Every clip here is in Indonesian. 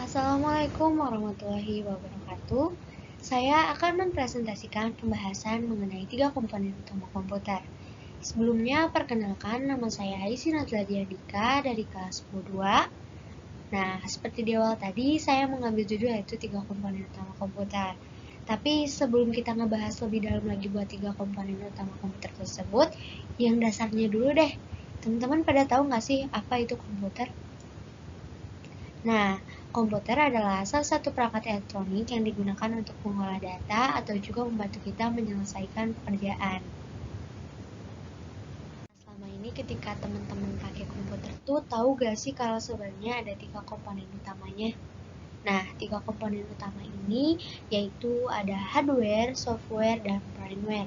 Assalamualaikum warahmatullahi wabarakatuh. Saya akan mempresentasikan pembahasan mengenai 3 komponen utama komputer. Sebelumnya, perkenalkan nama saya Aisyah Najla Diandika dari kelas 10-2. Nah, seperti di awal tadi, saya mengambil judul yaitu 3 komponen utama komputer. Tapi sebelum kita ngebahas lebih dalam lagi buat 3 komponen utama komputer tersebut, yang dasarnya dulu deh. Teman-teman pada tahu nggak sih apa itu komputer? Nah, komputer adalah salah satu perangkat elektronik yang digunakan untuk mengolah data atau juga membantu kita menyelesaikan pekerjaan. Selama ini ketika teman-teman pakai komputer tuh tahu gak sih kalau sebenarnya ada 3 komponen utamanya? Nah, 3 komponen utama ini yaitu ada hardware, software, dan firmware.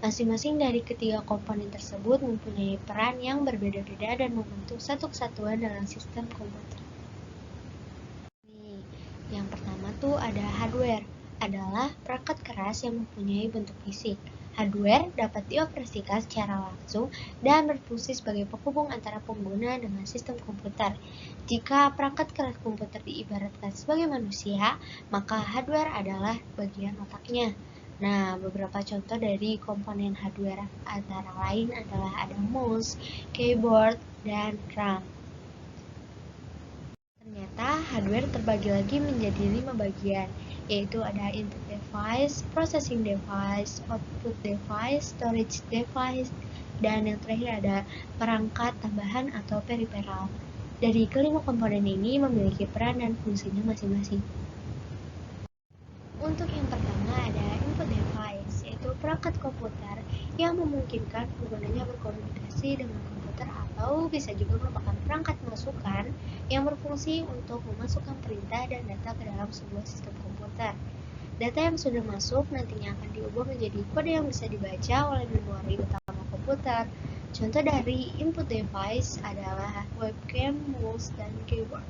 Masing-masing dari ketiga komponen tersebut mempunyai peran yang berbeda-beda dan membentuk satu kesatuan dalam sistem komputer. Yang pertama tuh ada hardware, adalah perangkat keras yang mempunyai bentuk fisik. Hardware dapat dioperasikan secara langsung dan berfungsi sebagai penghubung antara pengguna dengan sistem komputer. Jika perangkat keras komputer diibaratkan sebagai manusia, maka hardware adalah bagian otaknya. Nah, beberapa contoh dari komponen hardware antara lain adalah ada mouse, keyboard, dan RAM. Ternyata hardware terbagi lagi menjadi 5 bagian, yaitu ada input device, processing device, output device, storage device, dan yang terakhir ada perangkat tambahan atau peripheral. Dari kelima komponen ini memiliki peran dan fungsinya masing-masing. Untuk yang pertama ada input device, yaitu perangkat komputer yang memungkinkan penggunanya berkomunikasi dengan komputer atau bisa juga merupakan perangkat masukan yang berfungsi untuk memasukkan perintah dan data ke dalam sebuah sistem komputer. Data yang sudah masuk nantinya akan diubah menjadi kode yang bisa dibaca oleh memori utama komputer. Contoh dari input device adalah webcam, mouse, dan keyboard.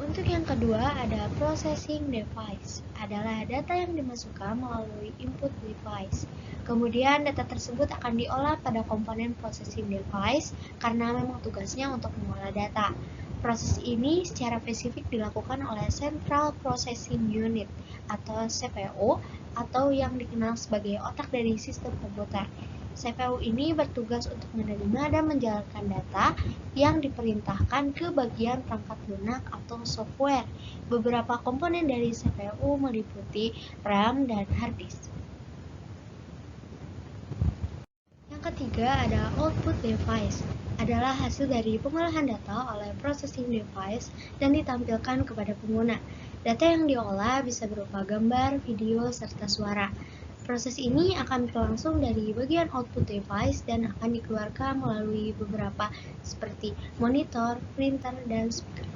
Untuk yang kedua ada processing device, adalah data yang dimasukkan melalui input device. Kemudian data tersebut akan diolah pada komponen processing device karena memang tugasnya untuk mengolah data. Proses ini secara spesifik dilakukan oleh Central Processing Unit atau CPU atau yang dikenal sebagai otak dari sistem komputer. CPU ini bertugas untuk menerima dan menjalankan data yang diperintahkan ke bagian perangkat lunak atau software. Beberapa komponen dari CPU meliputi RAM dan hard disk. Yang ketiga ada output device, adalah hasil dari pengolahan data oleh processing device dan ditampilkan kepada pengguna. Data yang diolah bisa berupa gambar, video, serta suara. Proses ini akan berlangsung dari bagian output device dan akan dikeluarkan melalui beberapa seperti monitor, printer, dan speaker.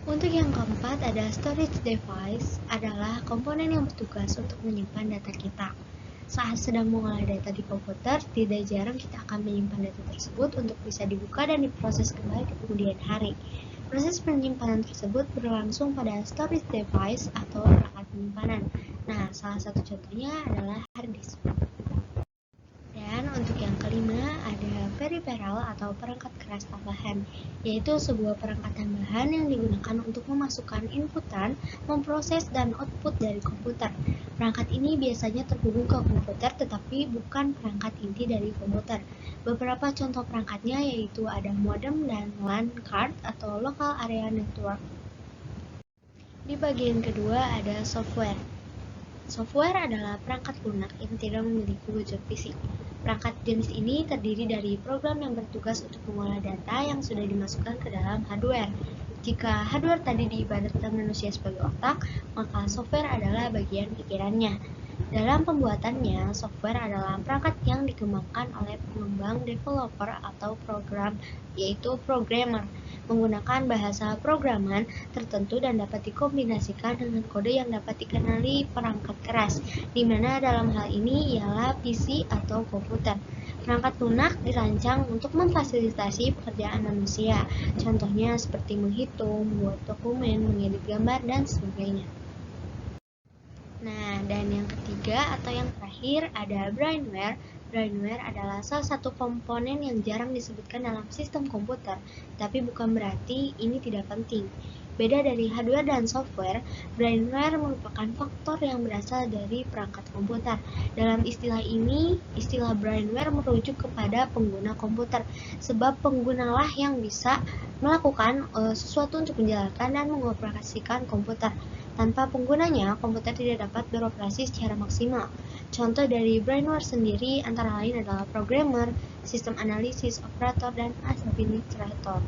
Untuk yang keempat ada storage device, adalah komponen yang bertugas untuk menyimpan data kita. Saat sedang mengolah data di komputer, tidak jarang kita akan menyimpan data tersebut untuk bisa dibuka dan diproses kembali di kemudian hari. Proses penyimpanan tersebut berlangsung pada storage device atau perangkat penyimpanan. Nah, salah satu contohnya adalah hard disk. Dan untuk yang kelima ada peripheral atau perangkat keras tambahan, yaitu sebuah perangkat tambahan yang digunakan untuk memasukkan inputan, memproses, dan output dari komputer. Perangkat ini biasanya terhubung ke komputer tetapi bukan perangkat inti dari komputer. Beberapa contoh perangkatnya yaitu ada modem dan LAN card atau local area network. Di bagian kedua ada software. Software adalah perangkat lunak yang tidak memiliki wujud fisik. Perangkat jenis ini terdiri dari program yang bertugas untuk mengolah data yang sudah dimasukkan ke dalam hardware. Jika hardware tadi diibaratkan manusia sebagai otak, maka software adalah bagian pikirannya. Dalam pembuatannya, software adalah perangkat yang dikembangkan oleh pengembang developer atau program, yaitu programmer, menggunakan bahasa programan tertentu dan dapat dikombinasikan dengan kode yang dapat dikenali perangkat keras, di mana dalam hal ini ialah PC atau komputer. Perangkat lunak dirancang untuk memfasilitasi pekerjaan manusia, contohnya seperti menghitung, membuat dokumen, mengedit gambar, dan sebagainya. Nah, dan yang ketiga atau yang terakhir ada brainware, Brainware adalah salah satu komponen yang jarang disebutkan dalam sistem komputer, tapi bukan berarti ini tidak penting. Beda dari hardware dan software, brainware merupakan faktor yang berasal dari perangkat komputer. Dalam istilah ini, istilah brainware merujuk kepada pengguna komputer, sebab penggunalah yang bisa melakukan sesuatu untuk menjalankan dan mengoperasikan komputer. Tanpa penggunanya, komputer tidak dapat beroperasi secara maksimal. Contoh dari brainware sendiri antara lain adalah programmer, sistem analisis, operator, dan administrator.